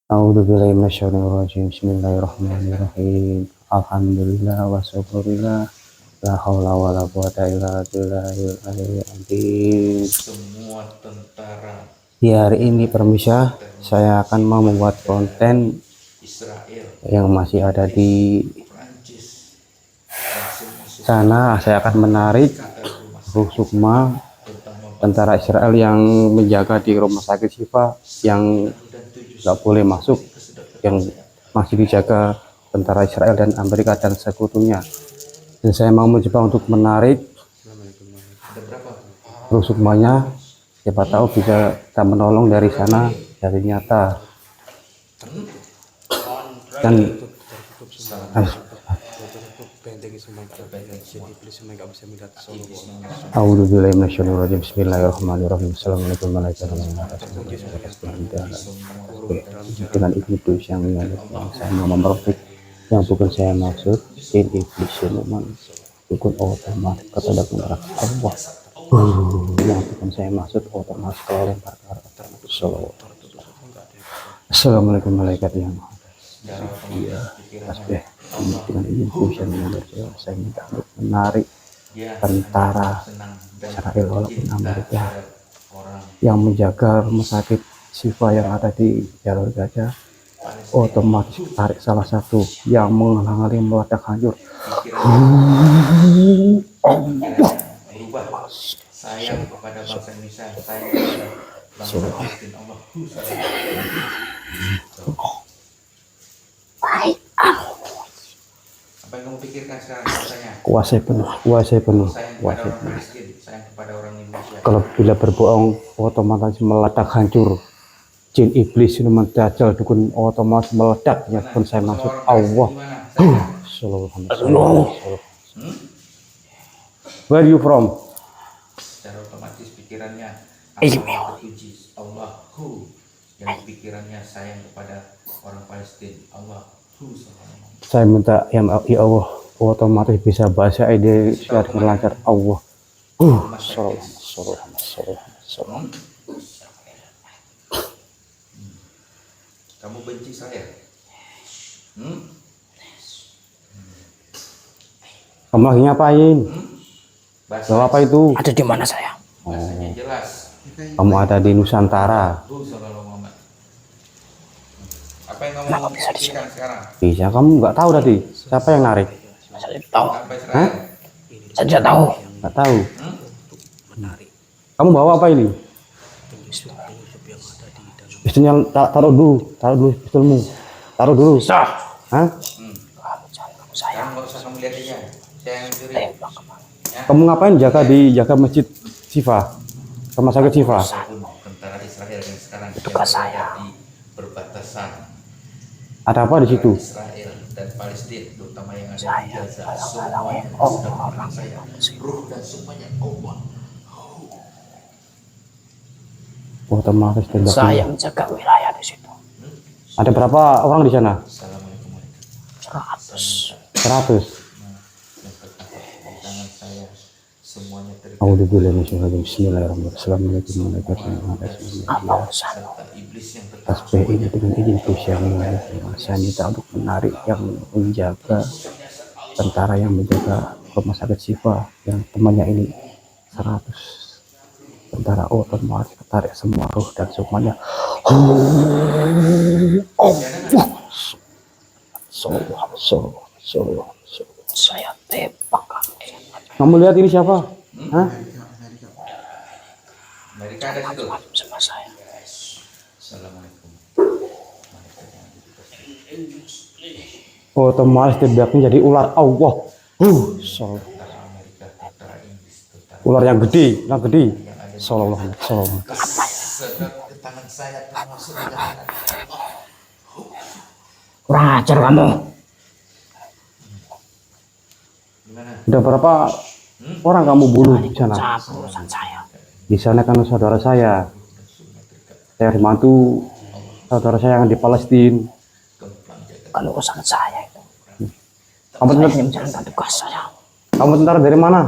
A'udzubillahi minasyaitonirrajim. Bismillahirrahmanirrahim. Alhamdulillah wa syukurillah. La haula wala quwata illa billahil aliyyil azim. Semua tentara Di hari ini permisa, saya akan mau membuat konten Israel yang masih ada di Prancis sana. Saya akan menarik Ruh Sukma, tentara Israel yang menjaga di rumah sakit Syifa yang nggak boleh masuk, yang masih dijaga tentara Israel dan Amerika dan sekutunya. Dan saya mau mencoba untuk menarik Ruh Sukmanya, siapa tahu bisa kita menolong dari sana, dari nyata. Dan A'udzubillahi minasyaitonirrajim. Bismillahirrahmanirrahim. Assalamualaikum warahmatullahi wabarakatuh. Dengan iblis yang saya mau memperbaiki, yang bukan saya maksud, jin iblis memang bukan otomatis kepada neraka Allah. Yang bukan saya maksud otomatis kalau lempar ke arah Assalamualaikum malaikat yang iya, tasbih. Dengan iblis yang saya minta untuk menarik tentara Israel walaupun Amerika yang menjaga rumah sakit Syifa yang ada di jalur Gaza, otomatis tarik salah satu yang menghalangi meledak hancur. berubah sayang kepada bangsa Indonesia, sayang kepada bangsa Palestina. Allah apa yang kamu pikirkan sekarang? Rasanya Kuasai penuh, sayang kepada kuasai orang penuh. Palestina, sayang kepada orang Indonesia. Kalau bila berbohong otomatis meledak hancur. Jin iblis ini mendajal dukun otomatis meledak, ya pun saya maksud Allah. Where you from? Secara otomatis pikirannya Allah terpuji, Allahu, yang pikirannya sayang kepada orang Palestina. Allahu. Saya minta ya Allah, otomatis bisa bahasa ide secara dengan lancar Allah. Kamu benci saya? Kamu lagi ngapain? Bawa apa itu? Ada di mana saya? Bahasanya jelas. Kamu ada di Nusantara. Apa yang kamu pikirkan sekarang? Bisa, kamu nggak tahu tadi siapa yang narik? Saya tahu. Apa Israel? Saya tidak tahu. Nggak tahu. Kamu bawa apa ini? Pistolnya taruh dulu pistolmu. Taruh dulu. Hah? Sekarang nggak usah kamu lihat dia. Saya yang curi. Ya. Kamu ngapain jaga masjid Syifa? Rumah sakit Syifa? Tentara Israel yang sekarang Tugas saya di perbatasan Ada apa di situ? Israel dan Palestina, terutama yang ada di Gaza. Semuanya sudah mengenal saya. Ruh dan semuanya Allah. Otomatis tembak. saya menjaga wilayah di situ. Ada berapa orang di sana? Assalamualaikum 100. 100. Tangan saya semuanya terikat. Bismillahirrahmanirrahim. Assalamualaikum warahmatullahi wabarakatuh. Serta iblis yang tetap Tasbih ini dengan izin yang saya minta untuk menarik yang menjaga tentara yang menjaga rumah sakit Syifa yang temannya ini 100 tentara otomatis ketarik semua ruh dan semuanya. Saya tembak. Kamu lihat ini siapa? Hah? Amerika ada situ. Sama saya. Assalamualaikum. Otomatis tembaknya jadi ular Allah. Ular yang gede, Sallallahu alaihi wasallam. Sedot ke tangan saya termasuk ke tangan. Kurang ajar kamu. Gimana? Udah berapa orang kamu bunuh di sana? Campur urusan saya. Di sana kan saudara saya dibantu saudara saya yang di Palestina. Kalau urusan saya itu. Kamu Saya tentara, hanya menjalankan tugas saya. kamu tentara dari mana?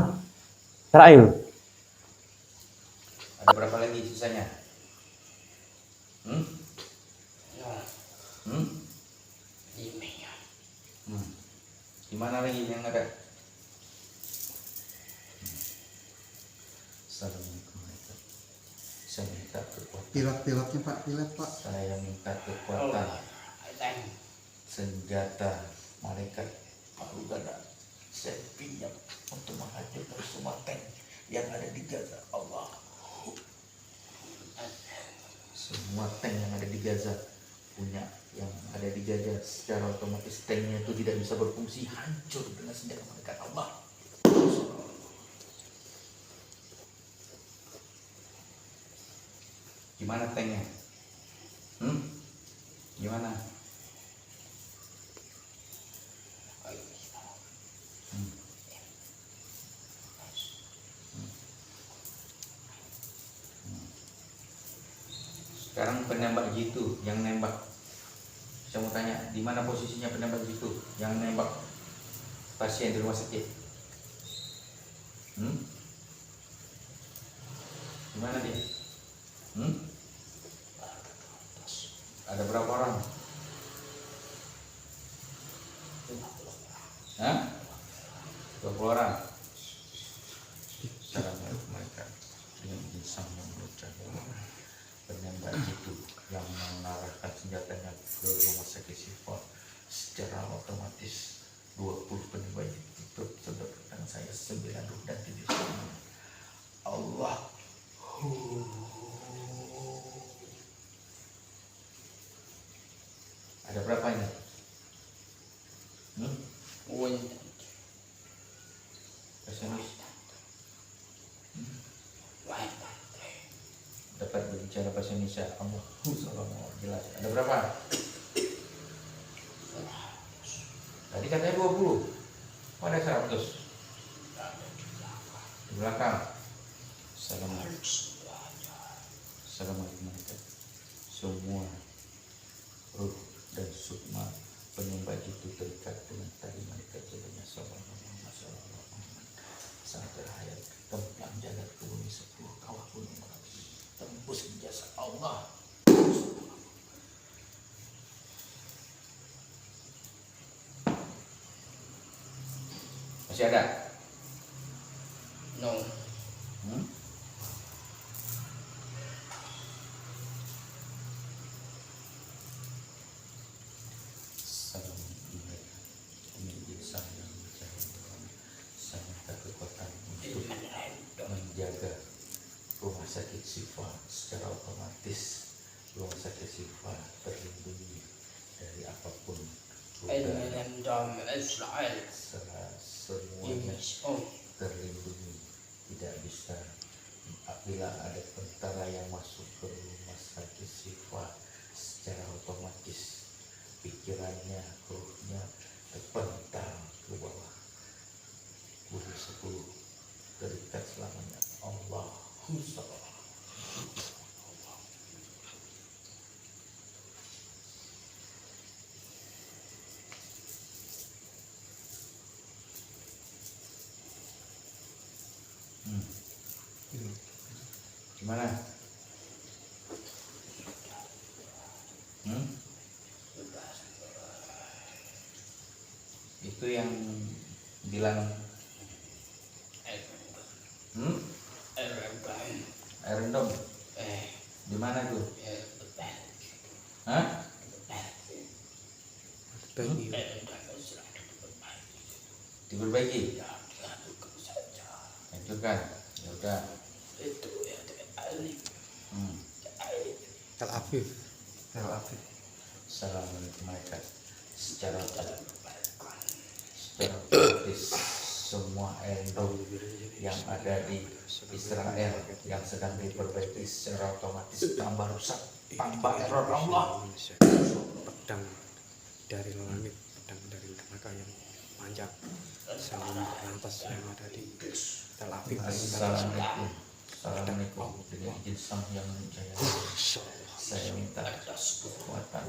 Israel. Ada berapa lagi sisanya? Ini ya. Di mana lagi yang ada? Assalamualaikum warahmatullahi. Saya minta kekuatan. Pilot-pilotnya Pak, pilot Pak. Saya minta kekuatan Teng. senjata malaikat Marugana. Saya pinjam untuk menghancurkan semua tank yang ada di Gaza. Allah. Semua tank yang ada di Gaza punya yang ada di Gaza secara otomatis tanknya itu tidak bisa berfungsi, hancur dengan senjata malaikat Allah. Gimana tanknya? Gimana? Sekarang penembak jitu yang nembak, saya mau tanya, di mana posisinya penembak jitu yang nembak pasien di rumah sakit? Di mana dia? Ada berapa orang? Hah? 20 orang. Assalamualaikum mereka dengan insang yang bercahaya. Penembak itu yang mengarahkan senjatanya ke rumah sakit Syifa secara otomatis 20 penembak itu tersedot ke tangan saya 9 ruh dan 7 selamat. Allah. Ada berapa ini? Pesimis. Dapat berbicara bahasa Indonesia, kamu jelas. Ada berapa? Tadi katanya 20. Oh, ada 100 di belakang. Assalamualaikum. Semua ruh dan sukma penyembah itu terikat dengan tali malaikat jadinya sampai hayat templang jagat ke bumi 10 kawah gunung Merapi tembus jasa Allah. Masih ada? No. Menjaga rumah sakit Syifa secara otomatis. Rumah sakit Syifa terlindungi dari apapun semuanya terlindungi, tidak bisa apabila ada tentara yang masuk ke rumah sakit Syifa secara otomatis pikirannya, ruhnya terpental ke bawah. Bulu 10 terikat selamanya. Allah. Gimana? Itu yang bilang air rendam. Di mana tuh? Hah? Diperbaiki. Hancurkan. Ya udah. Tel Aviv. Assalamualaikum malaikat. Secara otomatis semua endom yang ada di Israel yang sedang diperbaiki secara otomatis tambah rusak, tambah error Allah. Pedang dari langit, pedang dari neraka yang panjang selalu merantas yang ada di Tel Aviv. Assalamualaikum dengan izin Sang yang menjaya. Saya minta kekuatan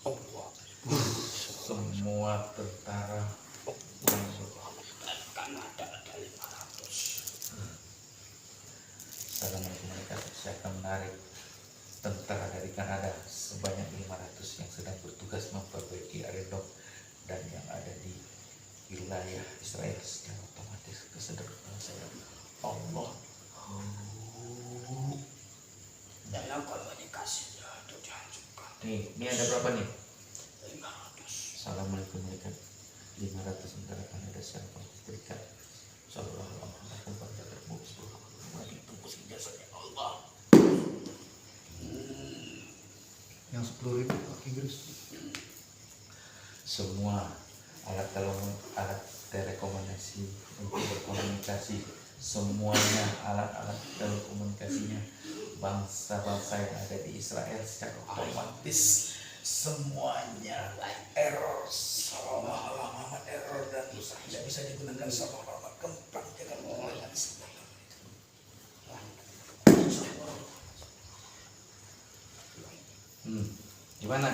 Allah. semua tentara Assalamualaikum warahmatullahi wabarakatuh. Saya akan menarik tentara dari Kanada sebanyak 500 yang sedang bertugas memperbaiki Iron Dome dan yang ada di wilayah Israel. Secara otomatis kesederhanaan saya Allah. Dalam komunikasinya itu dihancurkan. Ini ada berapa nih? 500. Assalamualaikum warahmatullahi wabarakatuh. 500 tentara Kanada secara otomatis terikat. Sallallahu alaihi wasallam itu jasanya Allah. Yang 10.000 pakai Inggris. Semua alat telekomunikasi untuk berkomunikasi, semuanya alat-alat telekomunikasinya bangsa-bangsa yang ada di Israel secara otomatis semuanya error, salah error dan tidak bisa digunakan sama kembang jangan menggunakan senjata. Gimana?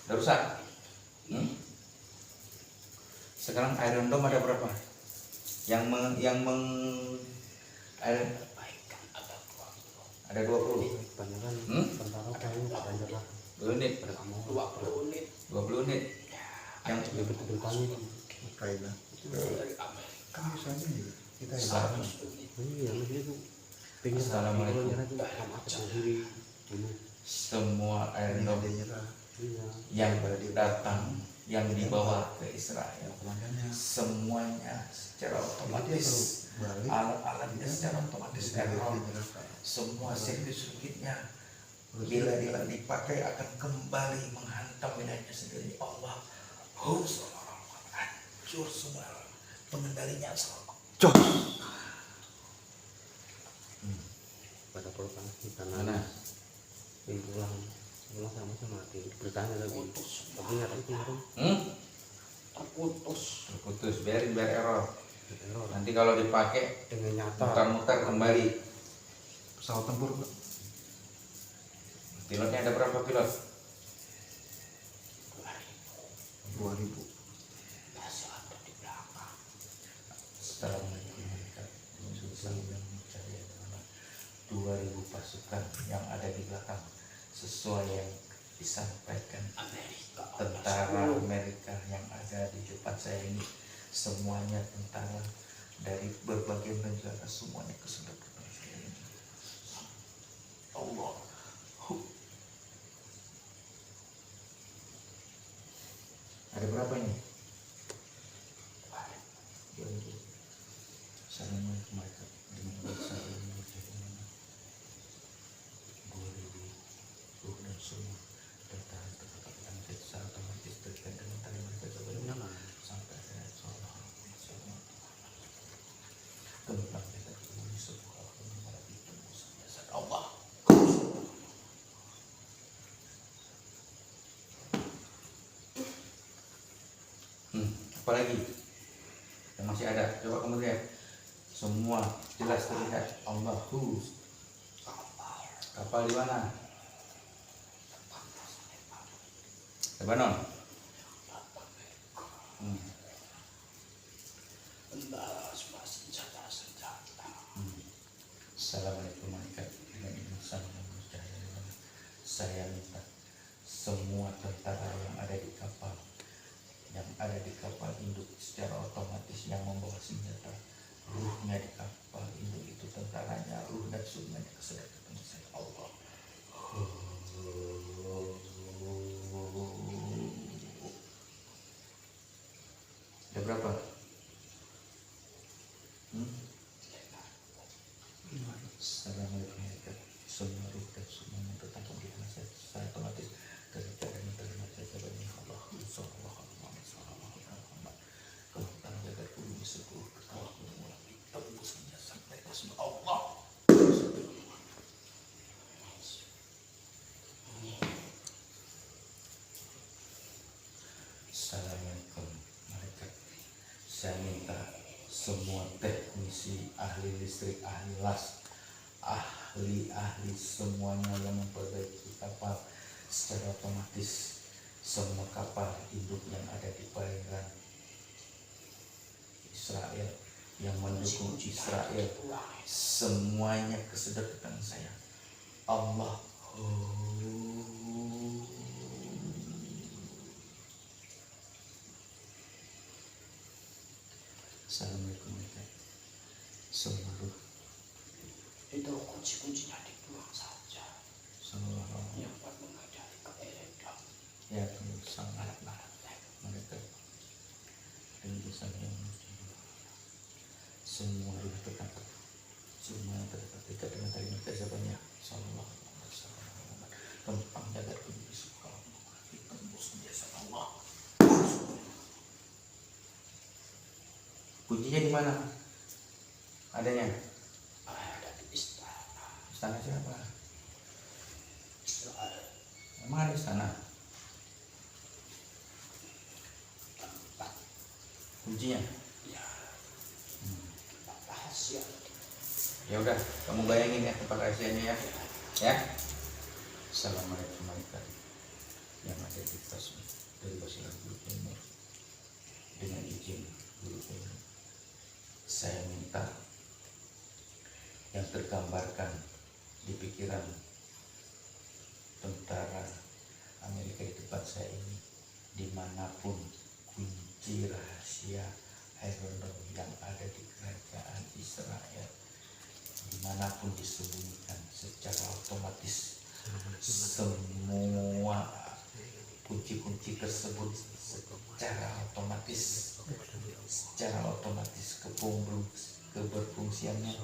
Udah rusak? Sekarang Iron Dome ada berapa? Ada 20. Kebanyakan tentara kayaknya pada nyerah 2 unit. pada kamu 20 unit 20 unit. Yang betul-betul kami Ukraina. dari Amerika. Kan biasanya ya, kita yang Salah. iya dia tuh pengen Assalamualaikum. nyerah tuh sama aja sendiri dulu semua Iron yang Dome dia nyerah. iya yang datang yang dibawa ke Israel Makanya semuanya secara dia otomatis kalau balik alat-alatnya secara otomatis error, semua sirkuit-sirkuitnya bila dipakai akan kembali menghantam wilayahnya sendiri. Allah hancur semua pengendalinya pada program kita mana pulang sama mati bertanya lagi tapi nyata itu kemarin terputus biar error error nanti kalau dipakai dengan nyata muter-muter kembali. pesawat tempur Pak. Pilotnya ada berapa pilot? 2.000. Masih ada di belakang. Assalamualaikum warahmatullahi wabarakatuh. 2.000 pasukan yang ada di belakang sesuai yang disampaikan Amerika. tentara Amerika yang ada di depan saya ini, semuanya tentara dari berbagai negara, semuanya kesudah depan saya ini. Allah. Ada berapa ini? 2.000. Assalamualaikum warahmatullahi wabarakatuh. 2.000 dan semua tentara tetap lanjut secara otomatis terkait dengan tali mereka coba sampai saya sholat kembang kita ini sebuah penyebaran itu musuhnya Allah. Apalagi yang masih ada, coba kamu lihat semua jelas terlihat Allahu. Kapal di mana? Lebanon. Senjata-senjata. Assalamualaikum warahmatullahi wabarakatuh. Saya minta semua tentara yang ada di kapal induk secara otomatis yang membawa senjata, ruhnya di kapal induk itu tentaranya, ruh dan surganya kesedekatan saya Allah. Ada berapa? Assalamualaikum warahmatullahi wabarakatuh. Semua ruh dan semuanya tertangkap di tangan saya otomatis dari cara yang terima saya sebagai Allah. Sallallahu alaihi wasallam. Kalau tanah jagat bumi seluruh ketawa mulai tembusnya sampai ke semua Allah. Assalamualaikum malaikat. Saya minta semua teknisi, ahli listrik, ahli las, ahli semuanya yang memperbaiki kapal secara otomatis, semua kapal induk yang ada di perairan Israel yang mendukung Israel, semuanya kesedot ke tangan saya. Allah. Assalamualaikum seluruh Itu kunci-kuncinya dibuang saja. Yang buat mengajari keberadaan. ya sangatlah mereka dan bisa yang semua tertangkap, semua terdekat dengan kalimat kezabannya. Sallallahu alaihi wasallam. Tentang jagat ini suka ditembus biasa Allah. Kuncinya di mana? Adanya? Ada di istana. Istana siapa? Israel. Emang ada istana? Tempat. Kuncinya? Ya. Tempat rahasia. Ya udah, kamu bayangin ya tempat rahasianya ya. Ya. Assalamualaikum warahmatullahi yang ada di tasmi dari Basilan Guru Timur. Dengan izin Guru Timur, saya minta yang tergambarkan di pikiran tentara Amerika di depan saya ini, dimanapun kunci rahasia Iron Dome yang ada di kerajaan Israel, dimanapun disembunyikan, secara otomatis semua kunci-kunci tersebut secara otomatis keberfungsiannya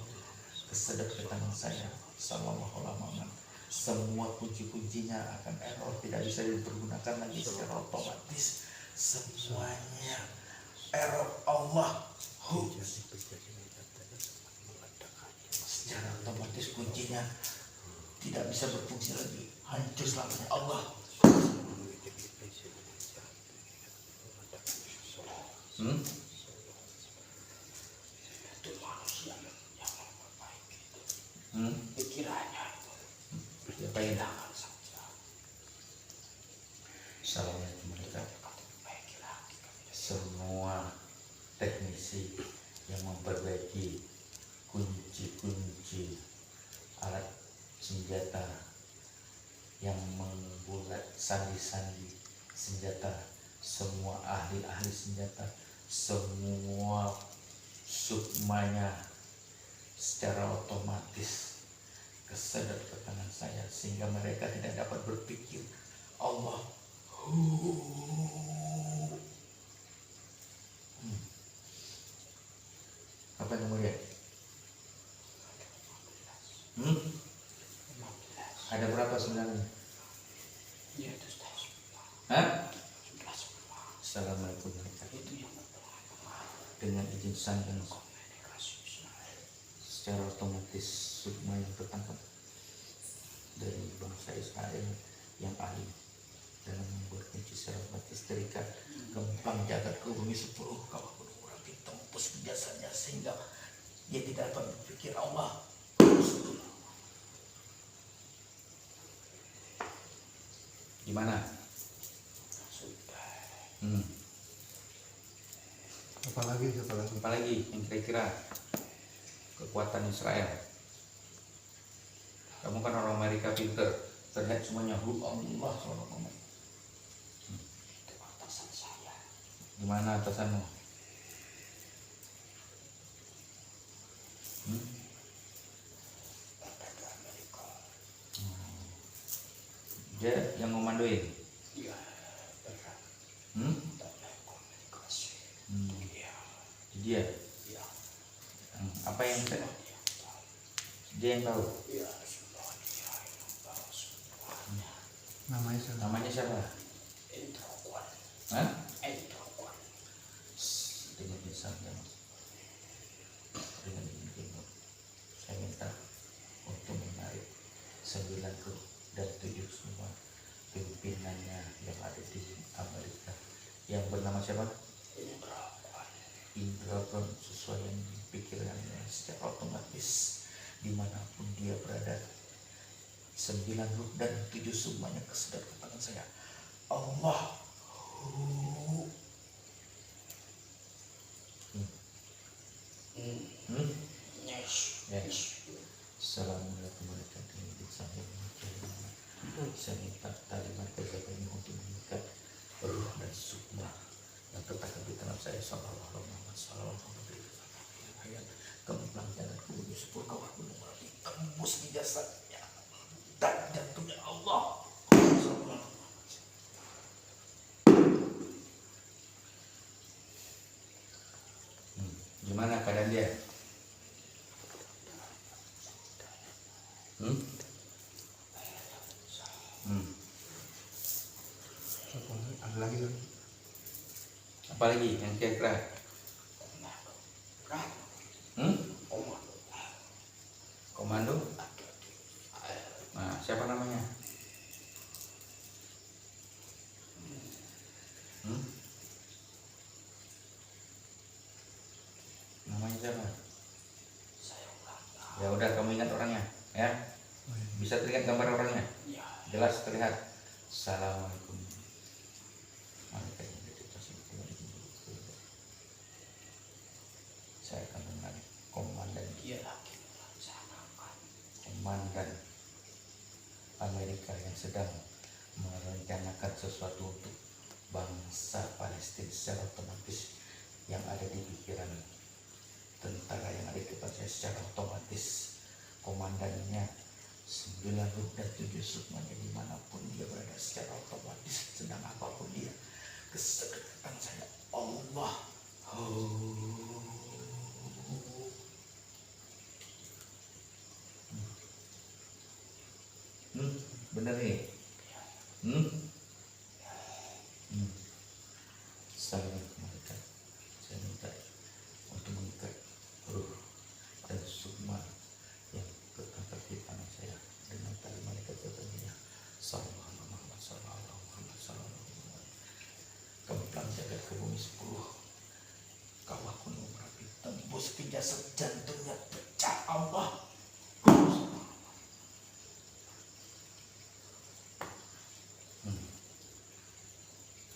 kesedot ke tangan saya. Sallallahu alaihi wasallam. Semua kunci-kuncinya akan error, tidak bisa dipergunakan lagi secara otomatis. Semuanya error Allah. Secara otomatis kuncinya tidak bisa berfungsi lagi, hancur selamanya Allah. Itu manusia yang memperbaiki itu. Pikirannya itu. Siapa ini? Jangan saja. Assalamualaikum warahmatullahi Perbaiki lagi. semua teknisi yang memperbaiki kunci-kunci alat senjata, yang membuat sandi-sandi senjata, semua ahli-ahli senjata, semua sukmanya secara otomatis kesedot ke tangan saya, sehingga mereka tidak dapat berpikir. Allah. Apa yang kamu lihat? Ada berapa sebenarnya? Ya itu sudah semua. Hah? Sudah semua. Assalamualaikum warahmatullahi Itu yang mempengaruhi dengan izin sang dan komunikasi Israel. secara otomatis semua yang tertangkap dari bangsa Israel yang ahli dalam membuat kunci secara otomatis terikat gempang jagat ke bumi 10 kawah gunung Merapi tembus jasanya, sehingga dia tidak dapat berpikir. Allah. Gimana? Sudah. Apalagi Apalagi yang kira-kira kekuatan Israel? Kamu kan orang Amerika pinter, terlihat semuanya Allah SWT. Itu atasan saya. Gimana atasanmu? Berbeda Amerika. Dia yang memanduin. Iya. Berat. Komunikasi. Iya. Dia. Iya. Apa yang Dia dia yang tahu? Iya. Semua dia yang tahu semuanya. Namanya siapa? Introkuan. Hah? Introkuan. Dengan misalnya dengan ini saya minta untuk menarik 9 grup dan 7 semua pimpinannya yang ada di Amerika yang bernama siapa? Introkuan, sesuai yang pikirannya secara otomatis dimanapun dia berada. 9 grup dan 7 semuanya kesedot ke tangan saya. Allah. Yes. Assalamualaikum warahmatullahi wabarakatuh. Saya minta talimat kepada ini untuk mengikat ruh dan sukma yang tertakar di dalam saya. Sallallahu alaihi wasallam. Kembang jalan kubur sepuluh kawah gunung Merapi tembus di jasadnya dan jantungnya Allah. Gimana keadaan dia? Ada lagi kan? Apalagi yang kira-kira? Komando? Nah, siapa namanya? Namanya siapa? Ya udah, kamu ingat orangnya, ya? Bisa terlihat gambar orangnya? Jelas terlihat. Assalamualaikum. Saya akan menarik komandan Amerika yang sedang merencanakan sesuatu untuk bangsa Palestina secara otomatis yang ada di pikiran tentara yang ada di depan saya secara otomatis. Komandannya 9 ruh dan 7 sukmanya dimanapun dia berada secara otomatis, sedang apapun dia kesekatan saya Allah. Bener nih. Saya minta untuk mengikat ruh dan sukma yang tertangkap di tangan saya dengan tali malaikat ketujuhnya. Sallallahu alaihi wasallam. Kembang jagat ke bumi 10 kawah gunung Merapi tembus ke jasad, jantungnya pecah Allah.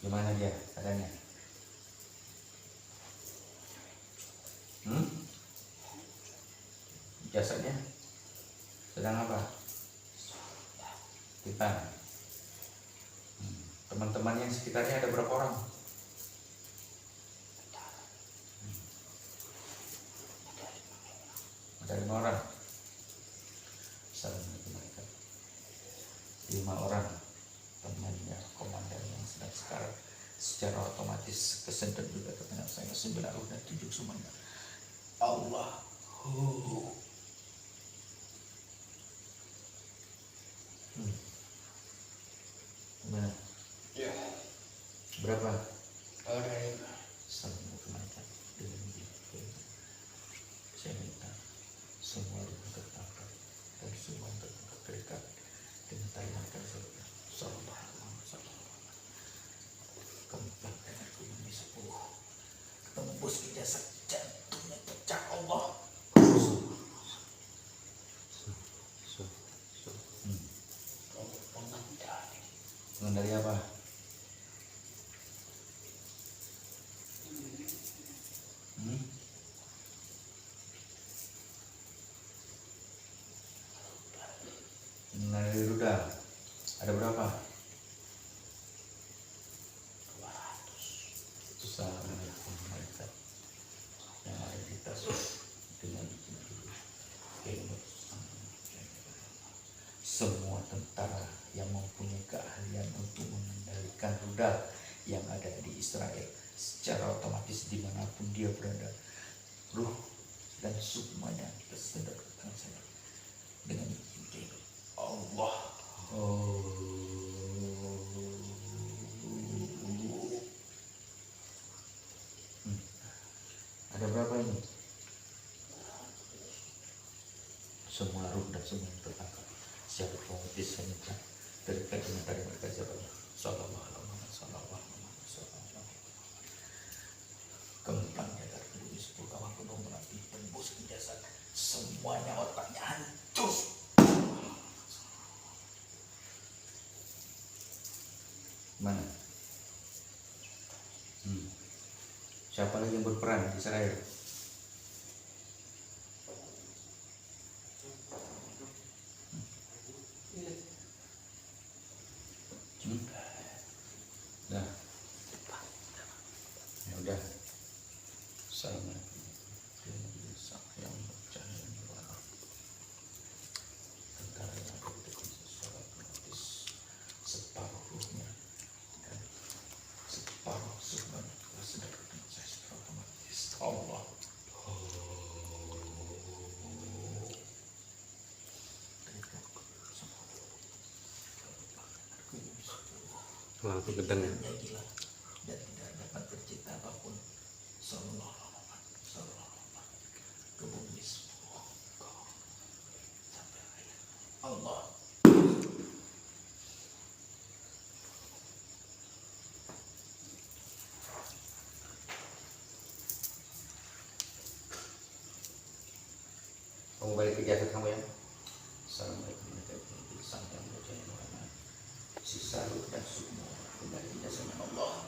Gimana dia keadaannya? Jasadnya sedang apa? Kita. Teman-teman yang sekitarnya ada berapa orang? Ada 5 orang. Assalamualaikum. 5 orang temannya komandan yang sedang sekarang secara otomatis kesendat juga ke tangan saya 9 ruh dan 7 semuanya. Allah. Gimana? Ya. Berapa? Ada 5. Assalamualaikum. Dengan begitu saya minta semua ruh tertangkap dan semua yang tertangkap terikat dengan tali malaikat surga. Sallallahu alaihi wasallam. Kembang dengan bumi 10 tembus ke jasad, jantungnya pecah Allah. Mengendali apa? Mengendali rudal. Ada berapa? 200. Itu salah mereka yang ada di tas dengan semua tentara yang mempunyai keahlian untuk mengendalikan rudal yang ada di Israel secara otomatis dimanapun dia berada, ruh dan sukmanya tersedot ke tangan saya dengan izin Allah. Ada berapa ini? Semua ruh dan semua yang tertangkap siapa otomatis saya minta terikat dengan tali mereka siapa? Sallallahu alaihi wasallam. Kembangnya dari bumi 10 kawah gunung Merapi tembus ke jasad, semuanya otaknya hancur. Mana? Siapa lagi yang berperan di Israel? langsung gedeng ya. gila dan tidak dapat bercita apapun. Sallallahu ke bumi semua sampai akhir. Allah. Kamu balik ke jasad kamu ya. Assalamualaikum warahmatullahi wabarakatuh. Sisa ruh dan semua kembali ke jasadnya Allah.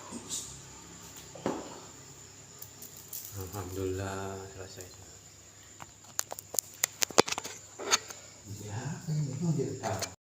Alhamdulillah selesai. Ya, ini direkam.